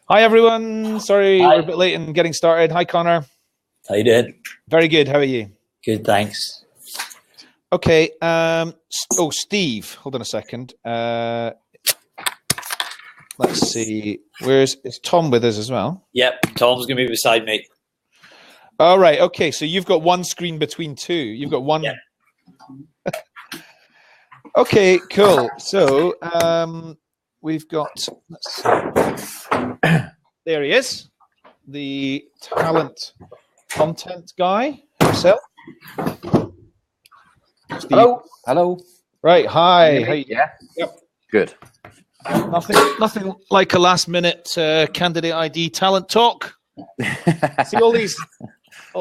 Hi, everyone. Sorry, Hi. we're a bit late in getting started. Hi, Connor. How you doing? Very good. How are you? Good, thanks. Okay. Steve. Hold on a second. Let's see. Is Tom with us as well? Yep, Tom's going to be beside me. All right. Okay. So you've got one screen between two. You've got one. Yep. Okay, cool. So we've got, let's see. There he is, the talent content guy himself. Steve. Hello. Right. Hi. How you? Yeah. Yep. Good. Nothing like a last minute Candidate.ID talent talk. See all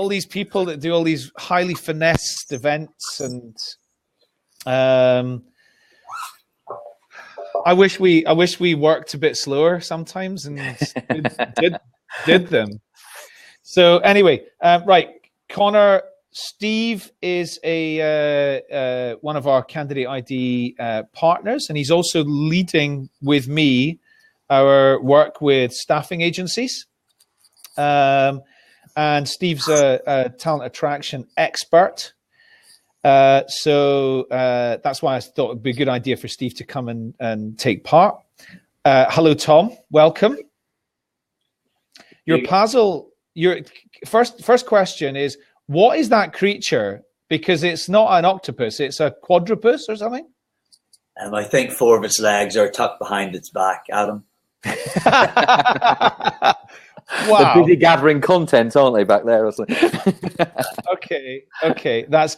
these people that do all these highly finessed events, and I wish we worked a bit slower sometimes and did them. So anyway, right, Connor. Steve is one of our Candidate.ID partners, and he's also leading with me our work with staffing agencies. And Steve's a talent attraction expert. So that's why I thought it'd be a good idea for Steve to come and take part. Hello, Tom. Welcome. Your Passle. Your first question is, what is that creature? Because it's not an octopus; it's a quadrupus or something. I think 4 of its legs are tucked behind its back, Adam. Wow. They're busy gathering content, aren't they, back there or something? Okay, that's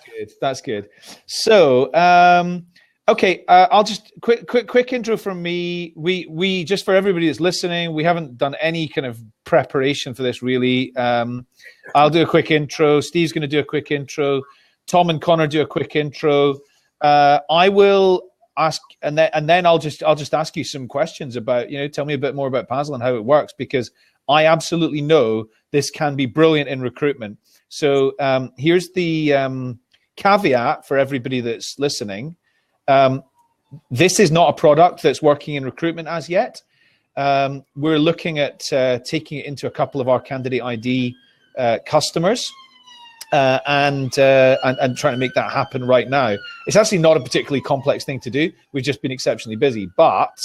good. So, I'll just quick intro from me. We just, for everybody that's listening, we haven't done any kind of preparation for this really. I'll do a quick intro. Steve's going to do a quick intro. Tom and Connor do a quick intro. I will ask, and then I'll just ask you some questions about, tell me a bit more about Passle and how it works, because I absolutely know this can be brilliant in recruitment. So here's the caveat for everybody that's listening. This is not a product that's working in recruitment as yet. We're looking at taking it into a couple of our Candidate.ID customers and trying to make that happen right now. It's actually not a particularly complex thing to do. We've just been exceptionally busy, but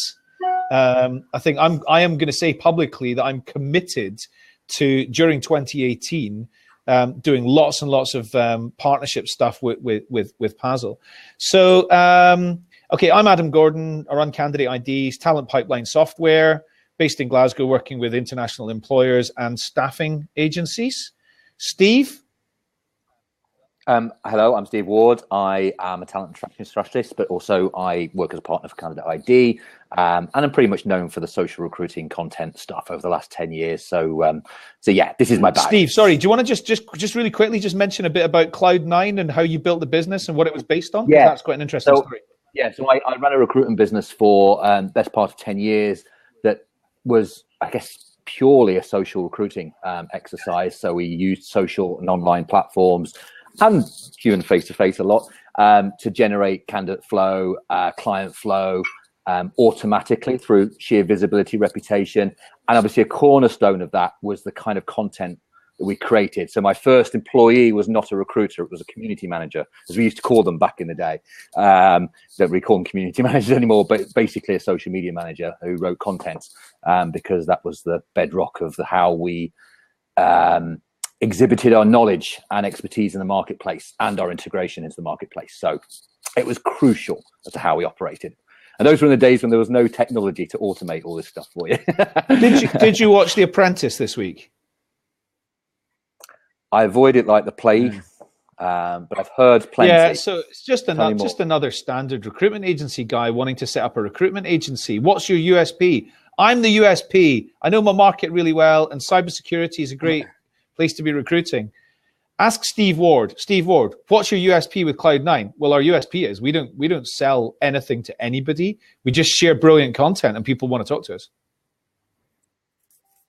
I think I am going to say publicly that I'm committed to, during 2018, doing lots and lots of partnership stuff with Passle. So, okay, I'm Adam Gordon. I run Candidate.ID's talent pipeline software, based in Glasgow, working with international employers and staffing agencies. Steve? Hello, I'm Steve Ward. I am a talent attraction strategist, but also I work as a partner for Candidate.ID, and I'm pretty much known for the social recruiting content stuff over the last 10 years. So yeah, this is my bag. Steve, sorry, do you want to just really quickly just mention a bit about Cloud9 and how you built the business and what it was based on? Yeah, that's quite an interesting story. Yeah, so I ran a recruitment business for best part of 10 years that was, I guess, purely a social recruiting exercise. So we used social and online platforms and human face-to-face a lot to generate candidate flow, client flow automatically through sheer visibility, reputation. And obviously a cornerstone of that was the kind of content that we created. So my first employee was not a recruiter, it was a community manager, as we used to call them back in the day. Don't really call them community managers anymore, but basically a social media manager who wrote content because that was the bedrock of how we exhibited our knowledge and expertise in the marketplace and our integration into the marketplace. So it was crucial as to how we operated. And those were in the days when there was no technology to automate all this stuff for you. Did you watch The Apprentice this week? I avoid it like the plague, but I've heard plenty. Yeah, so it's just another standard recruitment agency guy wanting to set up a recruitment agency. What's your USP? I'm the USP. I know my market really well, and cybersecurity is a great place to be recruiting. Ask Steve Ward. Steve Ward, what's your USP with Cloud9? Well, our USP is we don't sell anything to anybody. We just share brilliant content, and people want to talk to us.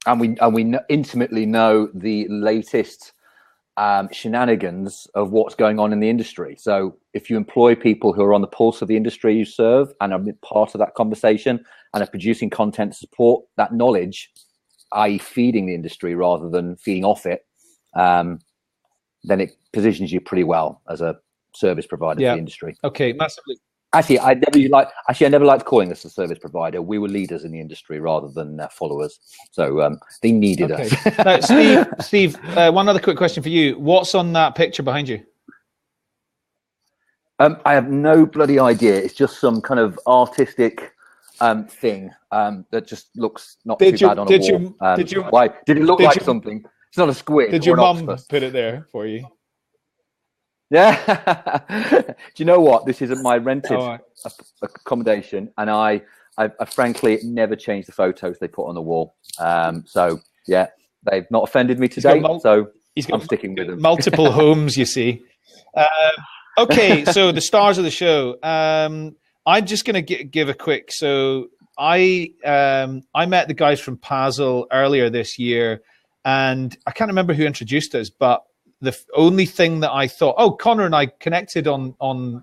And we intimately know the latest shenanigans of what's going on in the industry. So if you employ people who are on the pulse of the industry you serve and are part of that conversation and are producing content to support that knowledge, i.e. feeding the industry rather than feeding off it, then it positions you pretty well as a service provider for the industry. Okay, massively. Actually, I never liked calling us a service provider. We were leaders in the industry rather than followers. So they needed us. Now, Steve, one other quick question for you. What's on that picture behind you? I have no bloody idea. It's just some kind of artistic thing that just looks not too bad on a wall. Why did it look like something? It's not a squid. Did your mum put it there for you? Yeah. Do you know what? This isn't my rented accommodation, and I frankly never changed the photos they put on the wall. So yeah, they've not offended me today. So I'm sticking with them. Multiple homes, you see. Okay, so the stars of the show. I'm just going to give a quick. So I met the guys from Passle earlier this year, and I can't remember who introduced us, but the only thing that I thought, Connor and I connected on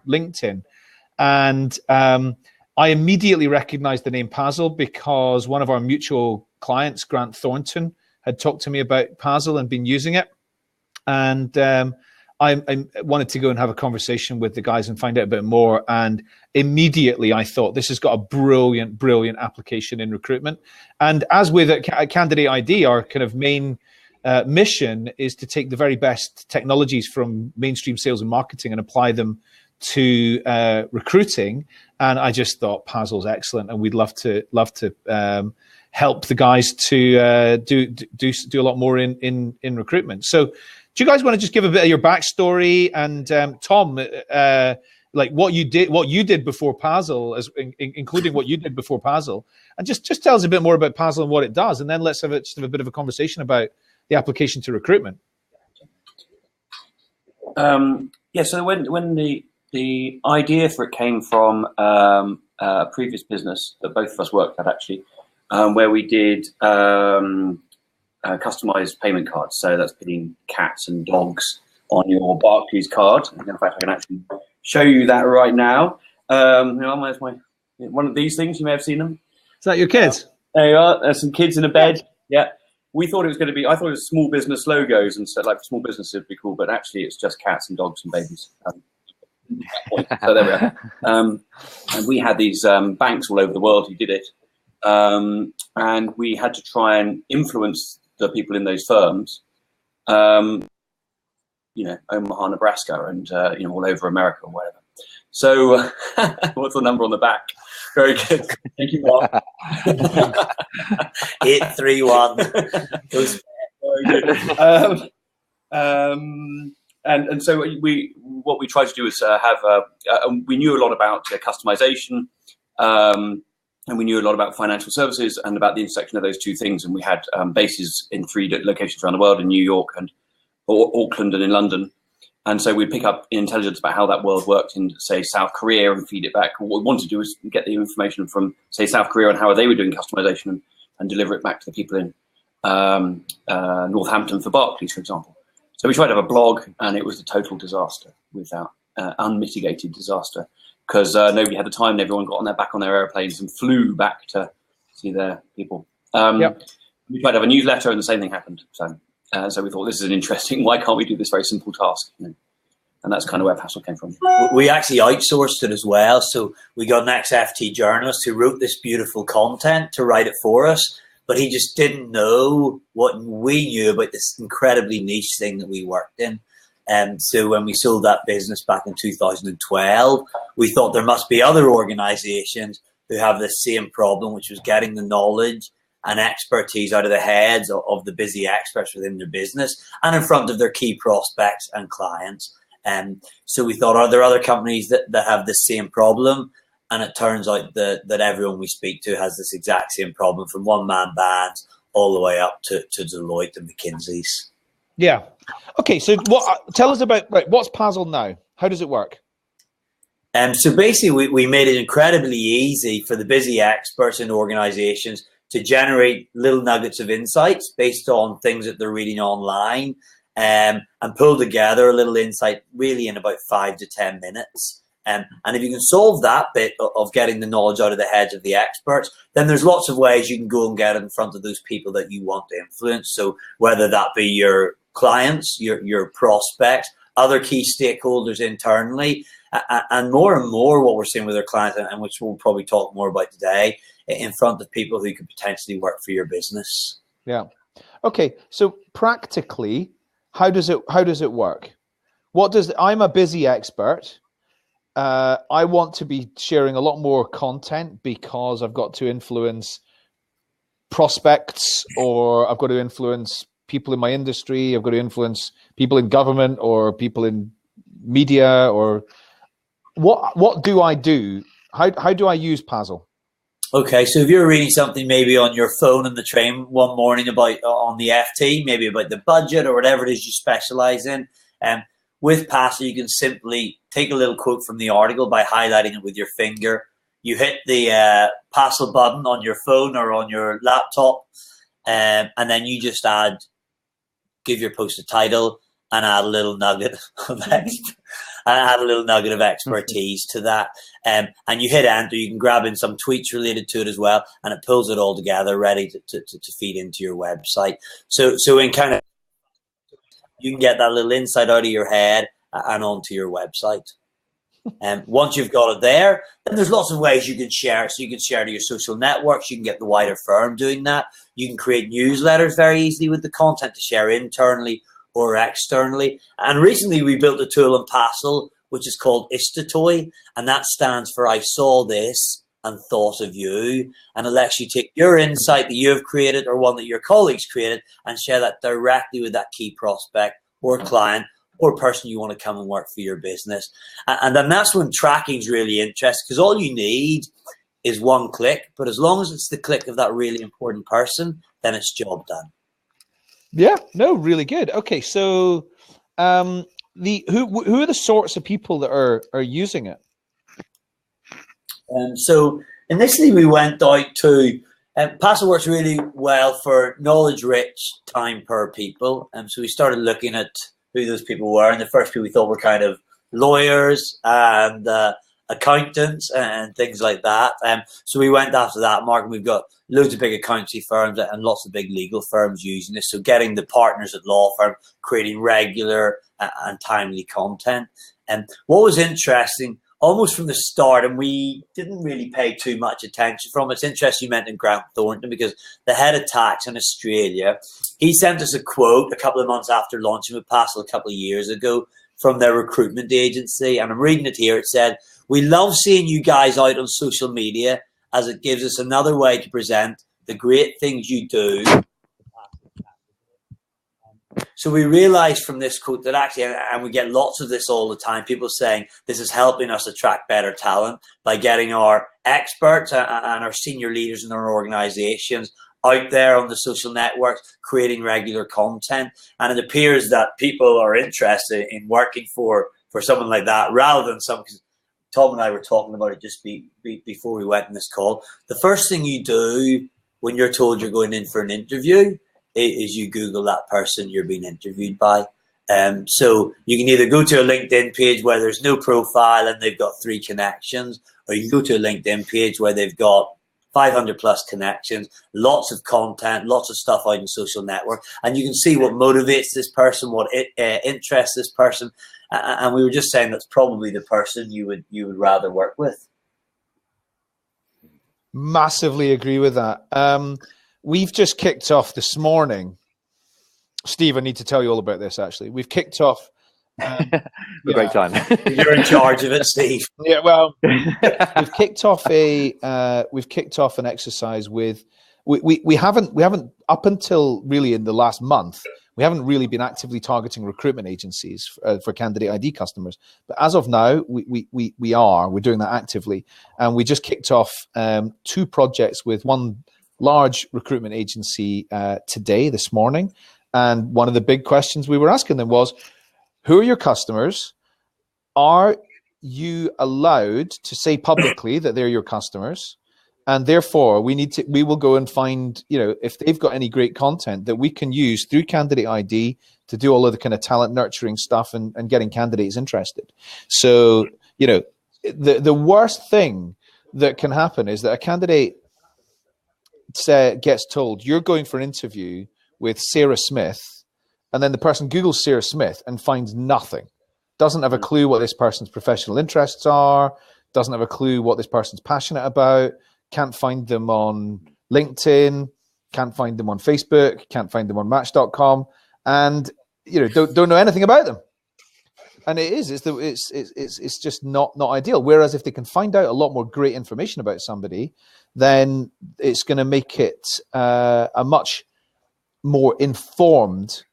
LinkedIn, and I immediately recognized the name Passle because one of our mutual clients, Grant Thornton, had talked to me about Passle and been using it. And I wanted to go and have a conversation with the guys and find out a bit more. And immediately I thought, this has got a brilliant, brilliant application in recruitment. And as with Candidate.ID, our kind of main mission is to take the very best technologies from mainstream sales and marketing and apply them to recruiting. And I just thought Passle's excellent, and we'd love to help the guys to do a lot more in recruitment. So, do you guys want to just give a bit of your backstory, and Tom, like what you did before Passle, including what you did before Passle, and just tell us a bit more about Passle and what it does, and then let's have a bit of a conversation about the application to recruitment. So when the idea for it came from a previous business that both of us worked at, actually, where we did customized payment cards. So that's putting cats and dogs on your Barclays card. In fact, I can actually show you that right now. One of these things, you may have seen them. Is that your kids? There you are. There's some kids in a bed. Yeah. We thought it was going to be, I thought it was small business logos, and so like small businesses would be cool, but actually it's just cats and dogs and babies. So there we are. And we had these banks all over the world who did it. And we had to try and influence the people in those firms, Omaha, Nebraska, and, all over America or whatever. So what's the number on the back? Very good. Thank you, Mark. 831. Very good. And so what we tried to do is have we knew a lot about customization, and we knew a lot about financial services and about the intersection of those two things. And we had bases in 3 locations around the world, in New York and Auckland and in London. And so we'd pick up intelligence about how that world worked in, say, South Korea, and feed it back. What we wanted to do was get the information from, say, South Korea on how they were doing customization, and deliver it back to the people in Northampton for Barclays, for example. So we tried to have a blog, and it was a total disaster, without unmitigated disaster, because nobody had the time, and everyone got back on their airplanes and flew back to see their people. We tried to have a newsletter, and the same thing happened. So we thought, this is an interesting, why can't we do this very simple task? And that's kind of where Passle came from. We actually outsourced it as well. So we got an ex-FT journalist who wrote this beautiful content to write it for us, but he just didn't know what we knew about this incredibly niche thing that we worked in. And so when we sold that business back in 2012, we thought there must be other organizations who have the same problem, which was getting the knowledge and expertise out of the heads of the busy experts within their business and in front of their key prospects and clients. So we thought, are there other companies that have the same problem? And it turns out that everyone we speak to has this exact same problem, from one-man bands all the way up to Deloitte and McKinsey's. Yeah. Okay, so tell us about, what's Passle now? How does it work? So basically, we made it incredibly easy for the busy experts in organizations to generate little nuggets of insights based on things that they're reading online, and pull together a little insight really in about 5 to 10 minutes. And if you can solve that bit of getting the knowledge out of the heads of the experts, then there's lots of ways you can go and get it in front of those people that you want to influence. So whether that be your clients, your prospects, other key stakeholders internally, and more what we're seeing with our clients, and which we'll probably talk more about today, in front of people who could potentially work for your business. Yeah. Okay. So practically, how does it work? I'm a busy expert. I want to be sharing a lot more content because I've got to influence prospects, or I've got to influence people in my industry. I've got to influence people in government or people in media. Or what do I do? How do I use Passle? Okay, so if you're reading something maybe on your phone on the train one morning about on the FT, maybe about the budget or whatever it is you specialize in, with Passle, you can simply take a little quote from the article by highlighting it with your finger. You hit the Passle button on your phone or on your laptop, and then you just give your post a title and add a little nugget of expertise to that. And you hit enter. You can grab in some tweets related to it as well, and it pulls it all together, ready to feed into your website. So in kind of, you can get that little insight out of your head and onto your website. And once you've got it there, then there's lots of ways you can share it. So you can share to your social networks. You can get the wider firm doing that. You can create newsletters very easily with the content to share internally or externally. And recently we built a tool in Passle, which is called Istatoy, and that stands for I saw this and thought of you. And it lets you take your insight that you have created or one that your colleagues created and share that directly with that key prospect or client or person you want to come and work for your business. And then that's when tracking is really interesting, because all you need is one click, but as long as it's the click of that really important person, then it's job done. Yeah, no, really good. Okay, so who are the sorts of people that are using it? So initially we went out to Passle works really well for knowledge-rich time per people, so we started looking at who those people were, and the first people we thought were kind of lawyers and accountants and things like that. So we went after that market. We've got loads of big accountancy firms and lots of big legal firms using this. So getting the partners at law firm, creating regular and timely content. And what was interesting, almost from the start, and we didn't really pay too much attention from it. It's interesting you mentioned Grant Thornton, because the head of tax in Australia, he sent us a quote a couple of months after launching with Passle a couple of years ago from their recruitment agency. And I'm reading it here. It said, "We love seeing you guys out on social media as it gives us another way to present the great things you do." So we realized from this quote that actually, and we get lots of this all the time, people saying this is helping us attract better talent by getting our experts and our senior leaders in our organizations out there on the social networks, creating regular content. And it appears that people are interested in working for someone like that, rather than some, because Tom and I were talking about it just before we went in this call. The first thing you do when you're told you're going in for an interview is you Google that person you're being interviewed by. So you can either go to a LinkedIn page where there's no profile and they've got 3 connections, or you can go to a LinkedIn page where they've got 500 plus connections, lots of content, lots of stuff out in social network, and you can see what motivates this person, what interests this person. And we were just saying that's probably the person you would rather work with. Massively agree with that. We've just kicked off this morning. Steve, I need to tell you all about this, actually. We've kicked off. A great time. You're in charge of it, Steve. Yeah, well, we've kicked off an exercise with, we haven't up until really in the last month, we haven't really been actively targeting recruitment agencies for Candidate.ID customers. But as of now, we're doing that actively. And we just kicked off 2 projects with one large recruitment agency this morning. And one of the big questions we were asking them was, who are your customers? Are you allowed to say publicly that they're your customers? And therefore, we will go and find, if they've got any great content that we can use through Candidate.ID to do all of the kind of talent nurturing stuff and getting candidates interested. So, the worst thing that can happen is that a candidate gets told you're going for an interview with Sarah Smith, and then the person Googles Sarah Smith and finds nothing, doesn't have a clue what this person's professional interests are, doesn't have a clue what this person's passionate about, can't find them on LinkedIn, can't find them on Facebook, can't find them on Match.com, and don't know anything about them. And it's just not ideal. Whereas if they can find out a lot more great information about somebody, then it's going to make it a much more informed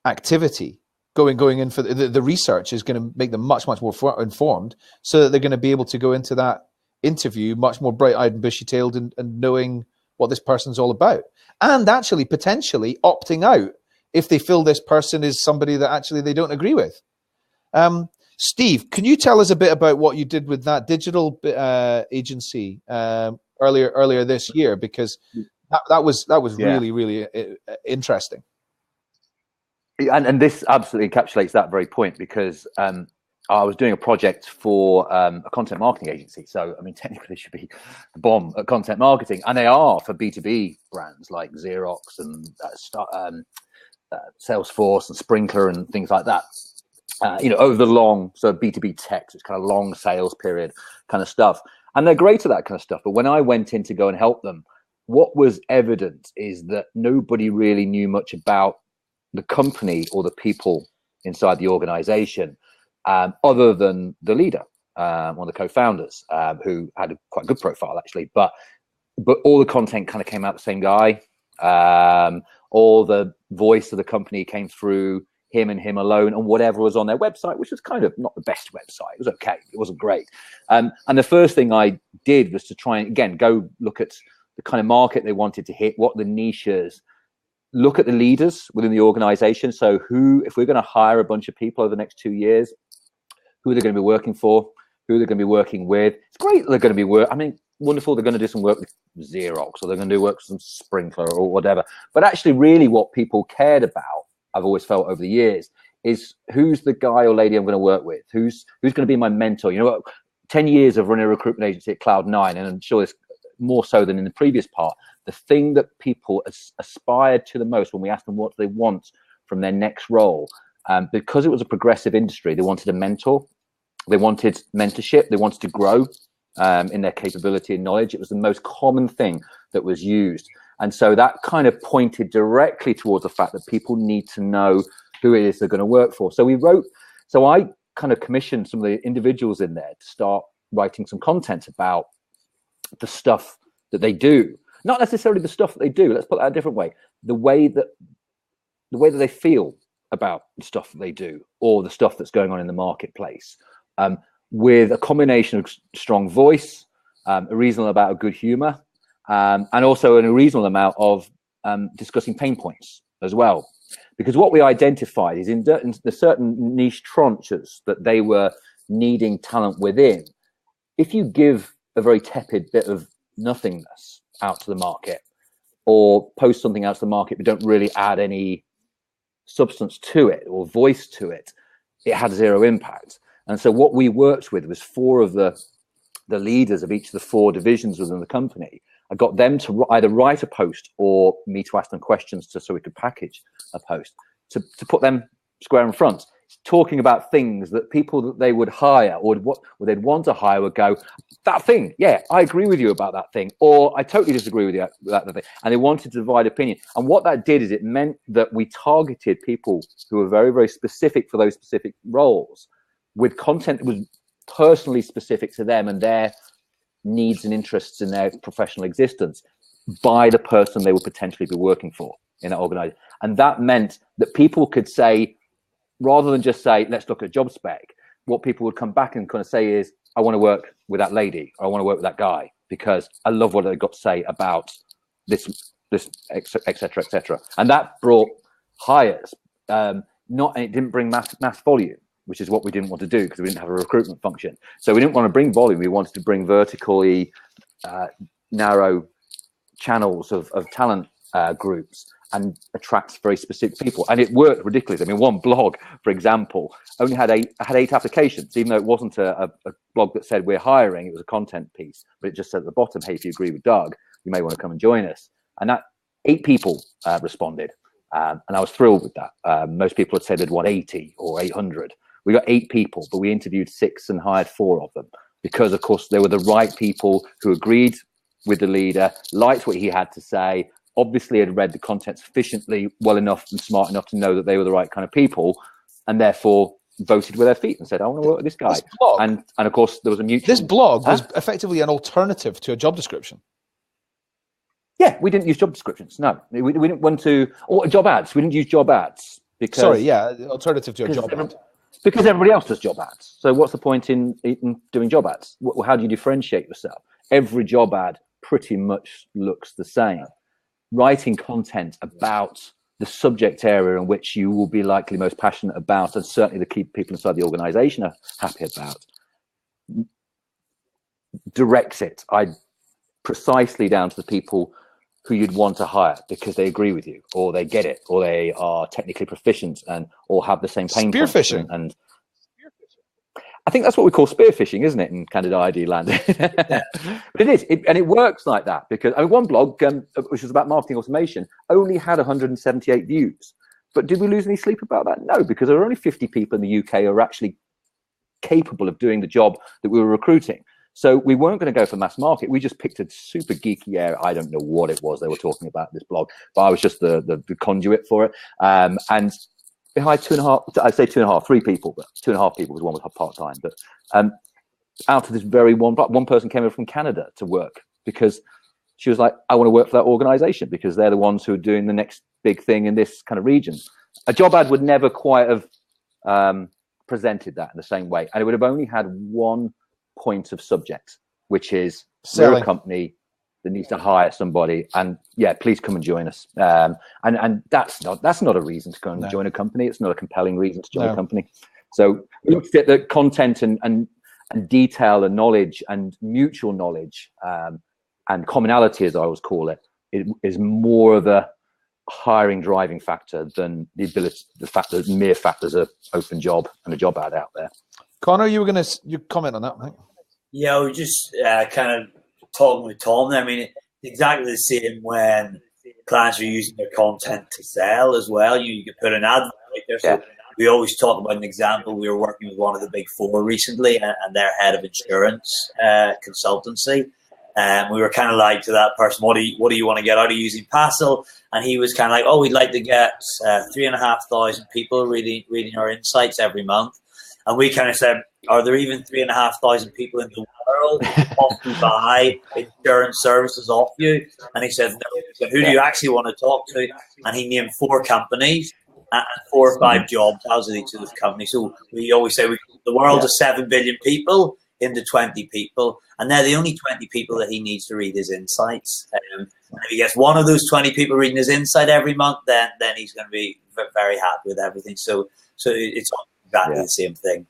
activity. Going in for the research is going to make them much more informed, so that they're going to be able to go into that interview much more bright-eyed and bushy-tailed and knowing what this person's all about, and actually potentially opting out if they feel this person is somebody that actually they don't agree with. Steve, can you tell us a bit about what you did with that digital agency earlier this year? Because that was really interesting. And this absolutely encapsulates that very point, because I was doing a project for a content marketing agency. So, I mean, technically it should be the bomb at content marketing. And they are for B2B brands like Xerox and Salesforce and Sprinkler and things like that. Over the long, so B2B tech, it's kind of long sales period kind of stuff. And they're great at that kind of stuff. But when I went in to go and help them, what was evident is that nobody really knew much about the company or the people inside the organization, other than the leader, one of the co-founders, who had a quite good profile actually, but all the content kind of came out the same guy. All the voice of the company came through him and him alone, and whatever was on their website, which was kind of not the best website. It was okay. It wasn't great. And the first thing I did was to try and, again, go look at the kind of market they wanted to hit, what the niches, look at the leaders within the organization. So if we're going to hire a bunch of people over the next 2 years, who they're going to be working for, who they're going to be working with. It's great they're going to be wonderful. They're going to do some work with Xerox, or they're going to do work with some Sprinkler or whatever. But actually, really what people cared about, I've always felt over the years, is who's the guy or lady I'm going to work with? Who's going to be my mentor? 10 years of running a recruitment agency at Cloud9, and I'm sure it's more so than in the previous part, the thing that people aspired to the most when we asked them what they want from their next role, because it was a progressive industry, they wanted a mentor, they wanted mentorship, they wanted to grow in their capability and knowledge. It was the most common thing that was used. And so that kind of pointed directly towards the fact that people need to know who it is they're going to work for. So I kind of commissioned some of the individuals in there to start writing some content about the stuff that they do. Not necessarily the stuff that they do. Let's put that a different way. The way that they feel about the stuff that they do, or the stuff that's going on in the marketplace, with a combination of strong voice, a reasonable amount of good humor, and also a reasonable amount of discussing pain points as well. Because what we identified is in the certain niche tranches that they were needing talent within, if you give a very tepid bit of nothingness out to the market, or post something out to the market but don't really add any substance to it or voice to it, it had zero impact. And so what we worked with was 4 of the leaders of each of the 4 divisions within the company. I got them to either write a post or me to ask them questions so we could package a post to put them square in front, talking about things that people that they would hire or what they'd want to hire would go, that thing, yeah, I agree with you about that thing, or I totally disagree with you about that thing. And they wanted to divide opinion. And what that did is it meant that we targeted people who were very, very specific for those specific roles with content that was personally specific to them and their needs and interests in their professional existence by the person they would potentially be working for in that organization. And that meant that people could say, rather than just say, let's look at a job spec, what people would come back and kind of say is, I want to work with that lady, or I want to work with that guy because I love what they've got to say about this, et cetera, et cetera. And that brought hires, and it didn't bring mass volume, which is what we didn't want to do because we didn't have a recruitment function. So we didn't want to bring volume. We wanted to bring vertically narrow channels of talent groups and attracts very specific people. And it worked ridiculously. I mean, one blog, for example, only had eight applications, even though it wasn't a blog that said we're hiring. It was a content piece, but it just said at the bottom, hey, if you agree with Doug, you may want to come and join us. And that 8 people responded. And I was thrilled with that. Most people had said they'd want 80 or 800. We got 8 people, but we interviewed 6 and hired 4 of them because, of course, they were the right people who agreed with the leader, liked what he had to say, obviously had read the content sufficiently well enough and smart enough to know that they were the right kind of people, and therefore voted with their feet and said, I want to work with this guy. And of course, there was a mutual... This blog was effectively an alternative to a job description. Yeah, we didn't use job descriptions. No, we didn't want to... Or job ads. We didn't use job ads because... Sorry, yeah, alternative to a job ad. Because everybody else does job ads. So what's the point in doing job ads? How do you differentiate yourself? Every job ad pretty much looks the same. Writing content about the subject area in which you will be likely most passionate about, and certainly the key people inside the organization are happy about, directs it precisely down to the people who you'd want to hire because they agree with you, or they get it, or they are technically proficient and or have the same pain points. Spearfishing. And I think that's what we call spearfishing, isn't it, in Candidate.ID land? Yeah. But it is, and it works like that because one blog, which was about marketing automation, only had 178 views. But did we lose any sleep about that? No, because there were only 50 people in the UK who are actually capable of doing the job that we were recruiting. So we weren't going to go for mass market. We just picked a super geeky area. I don't know what it was they were talking about in this blog, but I was just the conduit for it. And we hired 2.5, I'd say 2.5, 3 people, but 2.5 people because one was part-time. But out of this very one person came over from Canada to work because she was like, I want to work for that organization because they're the ones who are doing the next big thing in this kind of region. A job ad would never quite have presented that in the same way. And it would have only had one point of subject, which is we're a company that needs to hire somebody, and yeah, please come and join us. And that's not a reason to go and join a company. It's not a compelling reason to join a company. So we looked at the content and detail and knowledge and mutual knowledge and commonality, as I always call it. It is more of a hiring driving factor than the mere fact there's an open job and a job ad out there. Connor, you comment on that, right? Yeah, we just kind of talking with Tom there. I mean, it's exactly the same when clients are using their content to sell as well. You could put an ad right there. So we always talk about an example. We were working with one of the big 4 recently and their head of insurance consultancy. We were kind of like to that person, what do you want to get out of using Passle? And he was kind of like, oh, we'd like to get 3,500 people reading our insights every month. And we kind of said, are there even 3,500 people in the world who buy insurance services off you? And he said, no. He said, who do you actually want to talk to? And he named 4 companies and 4 or 5 jobs out of each of those companies. So we always say the world is 7 billion people into 20 people. And they're the only 20 people that he needs to read his insights. And if he gets one of those 20 people reading his insight every month, then he's going to be very happy with everything. So it's exactly the same thing.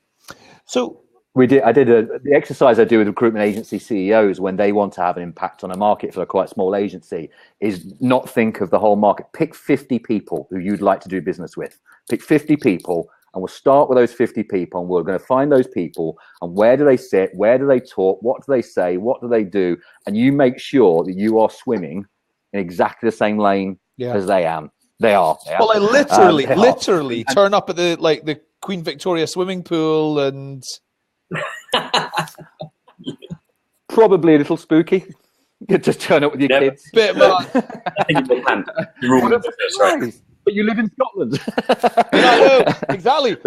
So the exercise I do with recruitment agency CEOs when they want to have an impact on a market for a quite small agency is not think of the whole market. Pick 50 people who you'd like to do business with. Pick 50 people, and we'll start with those 50 people, and we're going to find those people, and where do they sit, where do they talk, what do they say, what do they do, and you make sure that you are swimming in exactly the same lane as they are. Well, I literally turn up at the Queen Victoria swimming pool and probably a little spooky. You just turn up with your kids. Bit much. But you live in Scotland. I know exactly.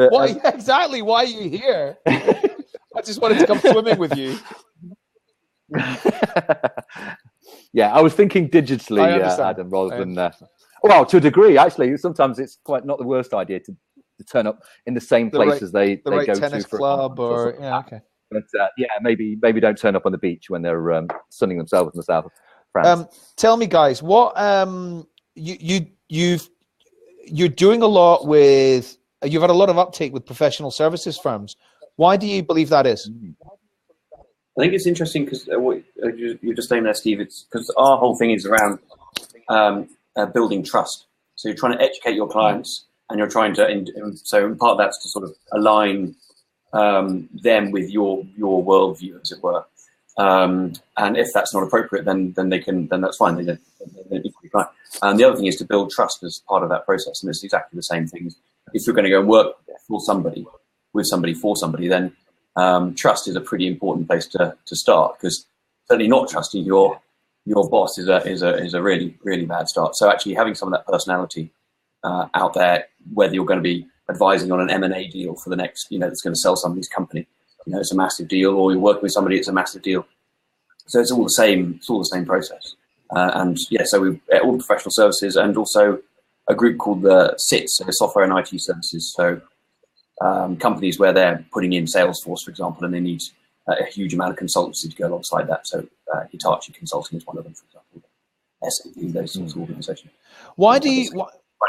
Exactly why are you here? I just wanted to come swimming with you. Yeah, I was thinking digitally, Adam, rather than. Well, to a degree, actually, sometimes it's quite not the worst idea to turn up in the same place as they go tennis to for club or okay. But maybe don't turn up on the beach when they're sunning themselves in the south of France. Tell me, guys, what you're doing a lot with. You've had a lot of uptake with professional services firms. Why do you believe that is? I think it's interesting because what you're just saying there, Steve. It's because our whole thing is around building trust. So you're trying to educate your clients, and you're trying to, so part of that's to sort of align them with your worldview, as it were. And if that's not appropriate, then that's fine. Then equally fine. And the other thing is to build trust as part of that process, and it's exactly the same thing. If you're going to go and work for somebody, with somebody, for somebody, then trust is a pretty important place to start, because certainly not trusting your boss is a really, really bad start. So actually having some of that personality out there, whether you're going to be advising on an M&A deal for the next, that's going to sell somebody's company, it's a massive deal, or you're working with somebody, it's a massive deal. So it's all the same. It's all the same process. So we all professional services, and also a group called the SITS, so Software and IT Services. So companies where they're putting in Salesforce, for example, and they need a huge amount of consultancy to go alongside that. So Hitachi Consulting is one of them, for example. SAP, those sorts of organizations. Why do you? Trying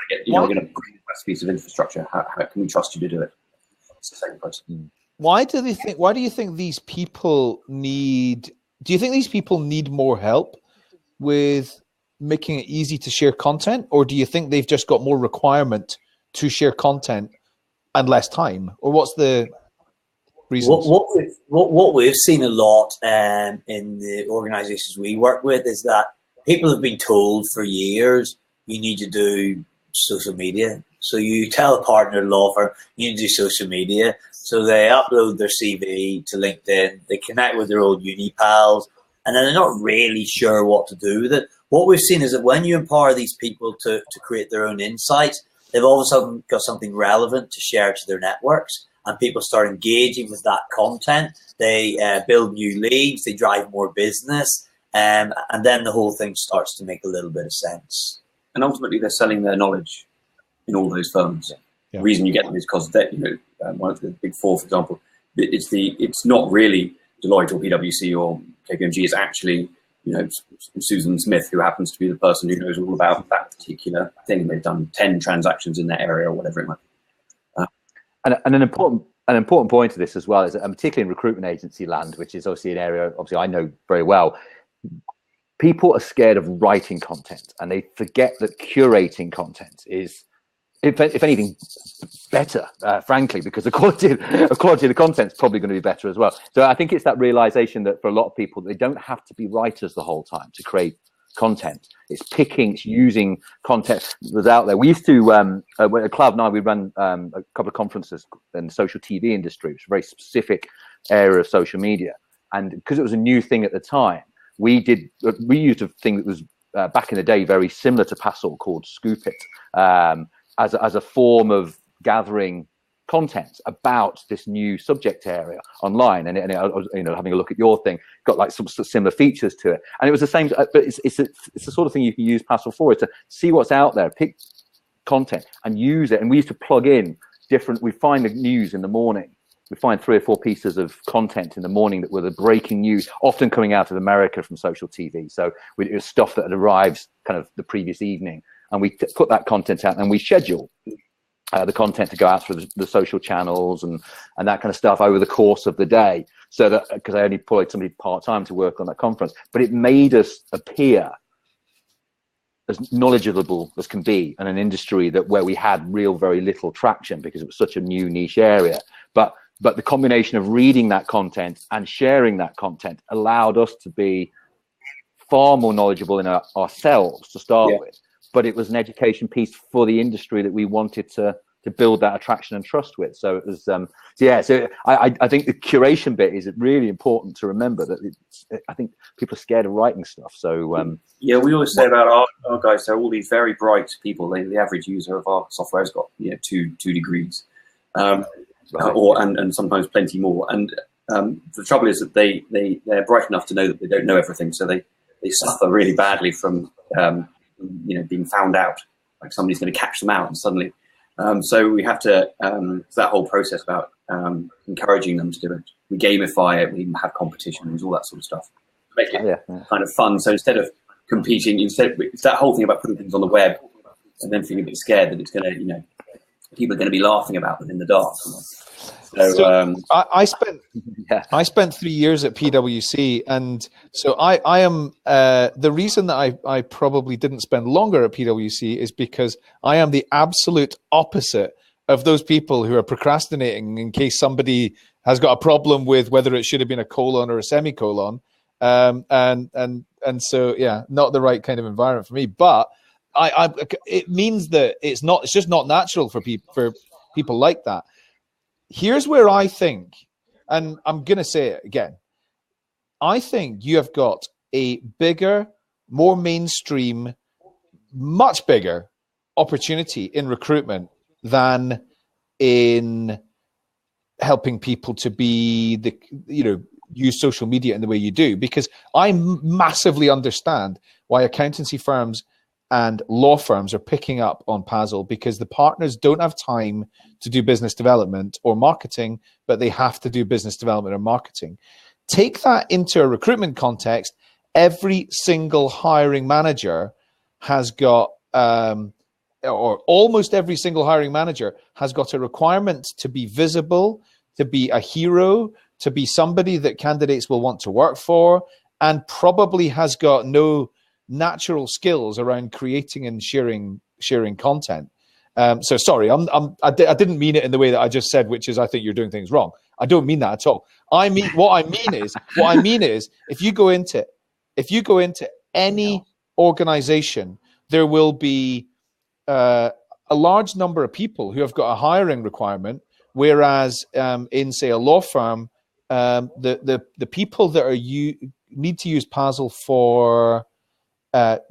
to get, we're going to bring a piece of infrastructure. How can we trust you to do it? It's the same process. Why do you think these people need? Do you think these people need more help with making it easy to share content, or do you think they've just got more requirement to share content and less time, or what's the reasons? What we've seen a lot in the organisations we work with is that people have been told for years you need to do social media. So you tell a partner, law firm, you need to do social media. So they upload their CV to LinkedIn, they connect with their old uni pals, and then they're not really sure what to do with it. What we've seen is that when you empower these people to create their own insights, they've all of a sudden got something relevant to share to their networks, and people start engaging with that content. They build new leads, they drive more business, and then the whole thing starts to make a little bit of sense. And ultimately, they're selling their knowledge in all those firms. Yeah. The reason you get them is because that, one of the big four, for example, it's not really Deloitte or PwC or KPMG. It's actually Susan Smith, who happens to be the person who knows all about that particular thing. They've done 10 transactions in that area, or whatever it might be. And an important point to this as well is that, particularly in recruitment agency land, which is obviously an area obviously I know very well, people are scared of writing content, and they forget that curating content is, if anything, better, frankly, because the quality of the content is probably going to be better as well. So I think it's that realization that for a lot of people, they don't have to be writers the whole time to create content. It's using content that's out there. We used to, at Cloud9, we ran a couple of conferences in the social TV industry, which is a very specific area of social media. And because it was a new thing at the time, we used a thing that was back in the day very similar to Passle called Scoop It, as a form of gathering content about this new subject area online. And I was, having a look at your thing, got like some similar features to it. And it was the same, but it's the sort of thing you can use Passle for, is to see what's out there, pick content and use it. And we used to plug in we find the news in the morning. We find 3 or 4 pieces of content in the morning that were the breaking news, often coming out of America from social TV. So it was stuff that had arrived kind of the previous evening. And we put that content out, and we schedule the content to go out through the social channels and that kind of stuff over the course of the day. So that, because I only employed somebody part-time to work on that conference, but it made us appear as knowledgeable as can be in an industry where we had very little traction, because it was such a new niche area. But the combination of reading that content and sharing that content allowed us to be far more knowledgeable in ourselves to start with. But it was an education piece for the industry that we wanted to build that attraction and trust with. So it was, So I think the curation bit is really important to remember, that I think people are scared of writing stuff. So we always say about our guys, they're all these very bright people. The average user of our software has got 2 degrees, and sometimes plenty more. And the trouble is that they're bright enough to know that they don't know everything. So they suffer really badly from being found out, like somebody's going to catch them out and suddenly. So we have to, that whole process about encouraging them to do it. We gamify it, we have competitions, all that sort of stuff. Make it kind of fun. So instead of competing, it's that whole thing about putting things on the web and then feeling a bit scared that it's going to, people are going to be laughing about them in the dark. So I spent I spent 3 years at PwC, and so I am the reason that I probably didn't spend longer at PwC is because I am the absolute opposite of those people who are procrastinating in case somebody has got a problem with whether it should have been a colon or a semicolon, and so yeah, not the right kind of environment for me. But it means that it's just not natural for people like that. Here's where I think, and I'm going to say it again, I think you have got a bigger, more mainstream, much bigger opportunity in recruitment than in helping people to be use social media in the way you do, because I massively understand why accountancy firms and law firms are picking up on Passle, because the partners don't have time to do business development or marketing, but they have to do business development or marketing. Take that into a recruitment context. Every single hiring manager has got, or almost every single hiring manager has got a requirement to be visible, to be a hero, to be somebody that candidates will want to work for, and probably has got no natural skills around creating and sharing content. So sorry, I didn't mean it in the way that I just said, which is I think you're doing things wrong. I don't mean that at all. What I mean is if you go into any organization, there will be a large number of people who have got a hiring requirement, whereas in say a law firm, the people that need to use Passle for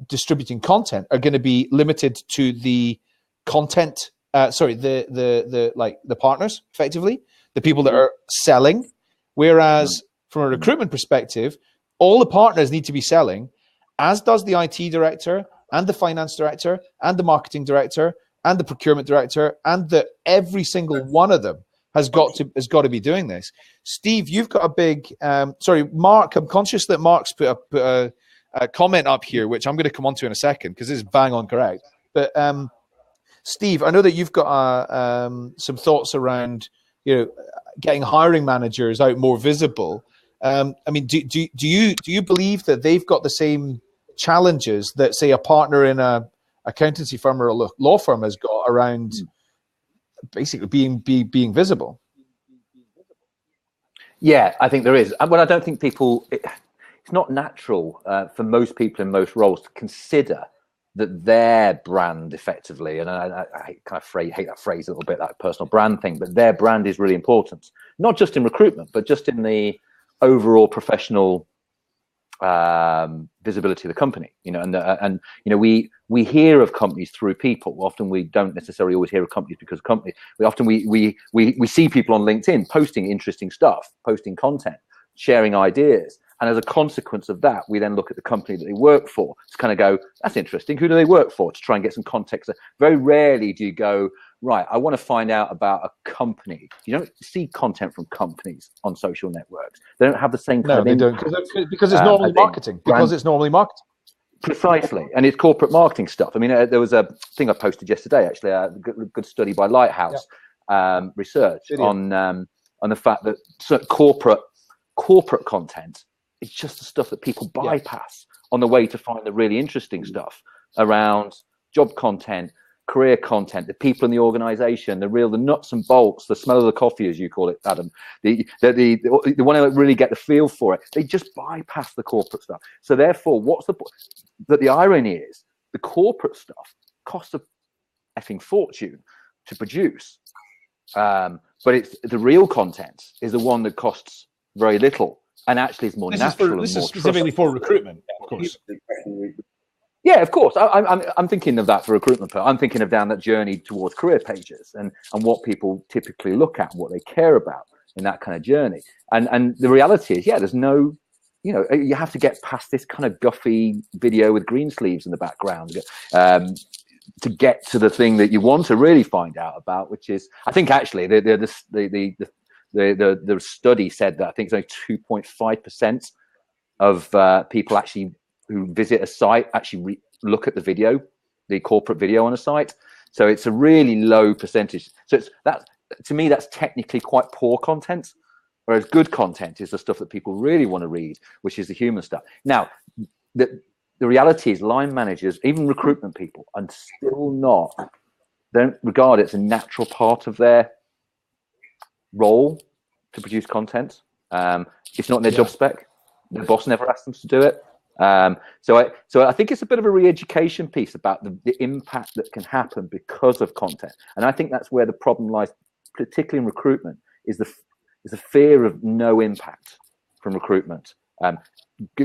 distributing content are going to be limited to the content. The partners, effectively, the people that are selling. Whereas from a recruitment perspective, all the partners need to be selling, as does the IT director and the finance director and the marketing director and the procurement director, and every single one of them has got to be doing this. Steve, you've got a big. Mark. I'm conscious that Mark's put a comment up here, which I'm going to come on to in a second because this is bang on correct. But Steve, I know that you've got some thoughts around getting hiring managers out more visible. I mean, do you believe that they've got the same challenges that say a partner in a accountancy firm or a law firm has got around basically being visible? Yeah, I think there is. Well, I don't think it's not natural for most people in most roles to consider that their brand effectively, and I kind of hate that phrase a little bit, that personal brand thing, but their brand is really important, not just in recruitment, but just in the overall professional visibility of the company. We hear of companies through people. Often we don't necessarily always hear of companies because of companies. We see people on LinkedIn posting interesting stuff, posting content, sharing ideas. And as a consequence of that, we then look at the company that they work for to kind of go, that's interesting. Who do they work for? To try and get some context. Very rarely do you go, right, I want to find out about a company. You don't see content from companies on social networks. They don't have the same kind of impact. Because it's normally marketing. It's normally marketing. Precisely. And it's corporate marketing stuff. I mean, there was a thing I posted yesterday, actually, a good study by Lighthouse Research on the fact that corporate content, it's just the stuff that people bypass on the way to find the really interesting stuff around job content, career content, the people in the organization, the nuts and bolts, the smell of the coffee, as you call it, Adam, the one to really get the feel for it. They just bypass the corporate stuff. So therefore, but the irony is the corporate stuff costs a effing fortune to produce. But it's the real content is the one that costs very little. And actually, it's more natural. This is specifically for recruitment, of course. Yeah, of course. I'm thinking of that for recruitment. I'm thinking of down that journey towards career pages and what people typically look at, what they care about in that kind of journey. And the reality is, there's no, you have to get past this kind of guffy video with green sleeves in the background to get to the thing that you want to really find out about, which is, I think actually the study said that I think it's only 2.5% of people actually who visit a site actually look at the corporate video on a site. So it's a really low percentage. So to me, that's technically quite poor content, whereas good content is the stuff that people really want to read, which is the human stuff. Now, the reality is line managers, even recruitment people, are still don't regard it as a natural part of their role to produce content. It's not in their job spec. Their boss never asked them to do it. So I think it's a bit of a re-education piece about the impact that can happen because of content. And I think that's where the problem lies, particularly in recruitment, is the fear of no impact from recruitment.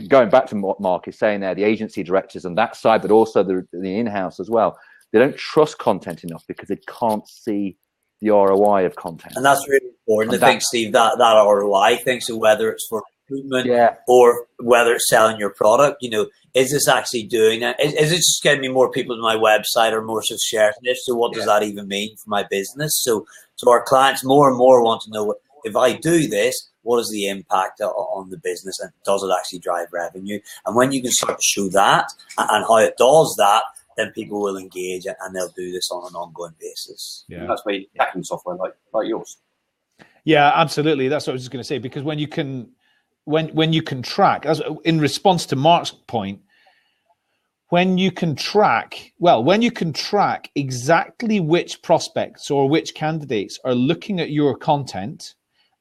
Going back to what Mark is saying there, the agency directors and that side, but also the in-house as well, they don't trust content enough because they can't see the ROI of content. And that's really important. I think, Steve, that ROI thing, so whether it's for recruitment or whether it's selling your product, is this actually doing that? Is it just getting me more people to my website or more just sharing this? So what does that even mean for my business? So our clients more and more want to know, if I do this, what is the impact on the business, and does it actually drive revenue? And when you can start to show that and how it does that, then people will engage and they'll do this on an ongoing basis. Yeah, that's where tracking software like yours. Yeah, absolutely. That's what I was just going to say, because when you can track, as in response to Mark's point, when you can track exactly which prospects or which candidates are looking at your content,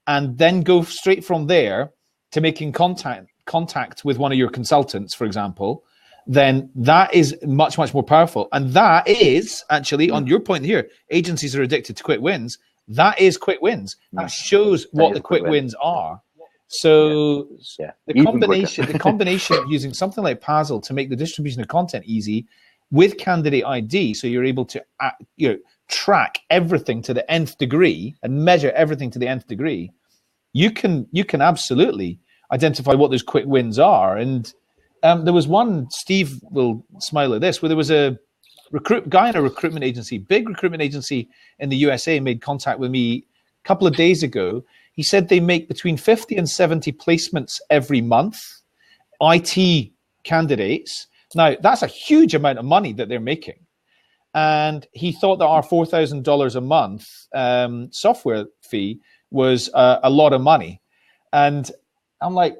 and then go straight from there to making contact with one of your consultants, for example, then that is much, much more powerful. And that is actually, on your point here, agencies are addicted to quick wins. That is quick wins. That shows what the quick wins are. So the combination of using something like Passle to make the distribution of content easy with Candidate.ID, so you're able to track everything to the nth degree and measure everything to the nth degree, you can absolutely identify what those quick wins are. And there was one, Steve will smile at this, where there was a guy in a recruitment agency, big recruitment agency in the USA, made contact with me a couple of days ago. He said they make between 50 and 70 placements every month, IT candidates. Now, that's a huge amount of money that they're making. And he thought that our $4,000 a month software fee was a lot of money. And I'm like,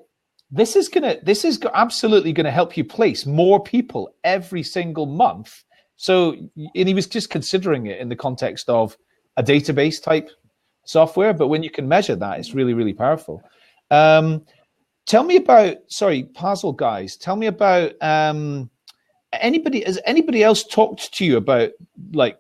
this is absolutely going to help you place more people every single month. So, and he was just considering it in the context of a database type software, but when you can measure that, it's really, really powerful. Tell me about, Passle guys, tell me about, has anybody else talked to you about like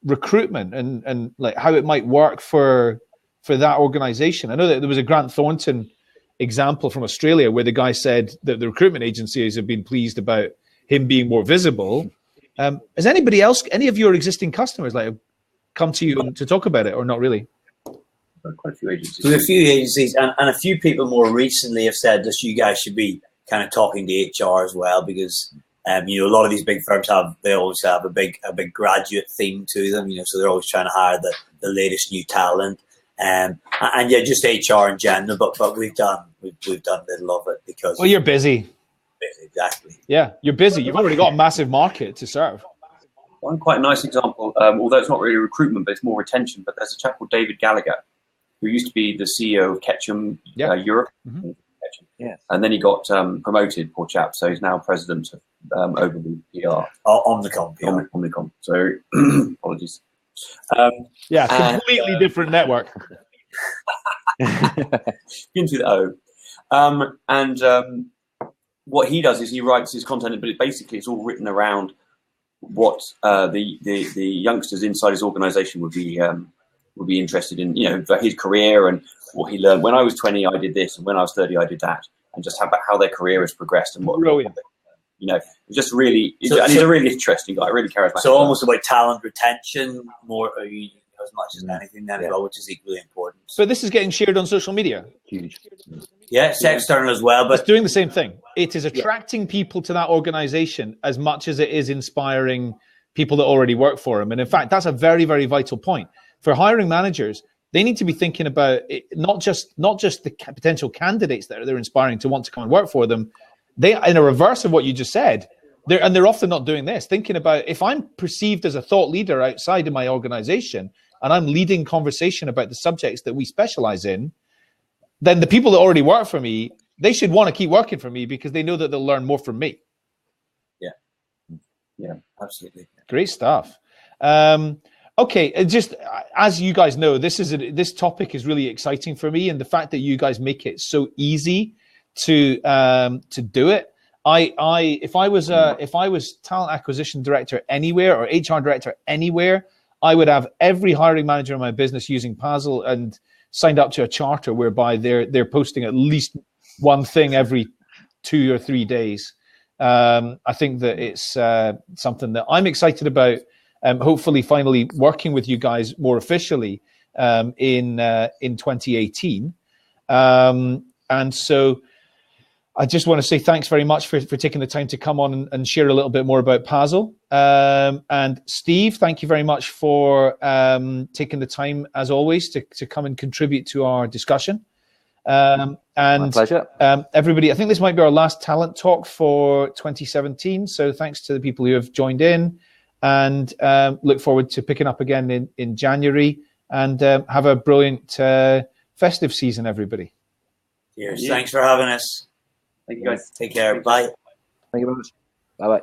recruitment and like how it might work for that organization? I know that there was a Grant Thornton example from Australia where the guy said that the recruitment agencies have been pleased about him being more visible. Has anybody else, any of your existing customers, like come to you to talk about it, or not really? Quite a few agencies. So a few agencies and a few people more recently have said that you guys should be kind of talking to HR as well, because a lot of these big firms always have a big graduate theme to them, so they're always trying to hire the latest new talent, and just HR in general. But we've done little of it because you're busy. Exactly. Yeah, you're busy. You've already got a massive market to serve. One quite nice example, although it's not really recruitment, but it's more retention. But there's a chap called David Gallagher, who used to be the CEO of Ketchum Europe. Mm-hmm. Yes. And then he got promoted, poor chap. So he's now president of Overby PR. Omnicom. So apologies. Completely different network. Into the O. What he does is he writes his content, but it's all written around what the youngsters inside his organization would be interested in, his career and what he learned. When I was 20, I did this, and when I was 30, I did that, and just how their career has progressed and what. Brilliant. It's just really, and he's a really interesting guy, really charismatic. So almost about talent retention more as much as anything then, as well, which is equally important. So this is getting shared on social media. Huge. Yeah, it's external as well, but it's doing the same thing. It is attracting people to that organization as much as it is inspiring people that already work for them. And in fact, that's a very, very vital point for hiring managers. They need to be thinking about it, not just the potential candidates that they're inspiring to want to come and work for them. They, in a reverse of what you just said, they're often not doing this, thinking about, if I'm perceived as a thought leader outside of my organization and I'm leading conversation about the subjects that we specialize in, then the people that already work for me, they should want to keep working for me because they know that they'll learn more from me. Yeah, absolutely. Great stuff. Okay, just as you guys know, this topic is really exciting for me, and the fact that you guys make it so easy to do it. If I was talent acquisition director anywhere or HR director anywhere, I would have every hiring manager in my business using Passle and signed up to a charter whereby they're posting at least one thing every 2 or 3 days. I think that it's something that I'm excited about. Hopefully, finally working with you guys more officially in 2018. And so, I just want to say thanks very much for taking the time to come on and share a little bit more about Passle. And Steve, thank you very much for taking the time, as always, to come and contribute to our discussion. And my pleasure. Everybody, I think this might be our last Talent Talk for 2017. So thanks to the people who have joined in, and look forward to picking up again in January. And have a brilliant festive season, everybody. Cheers. Thanks for having us. Thank you, guys. Take care. Bye. Thank you very much. Bye-bye.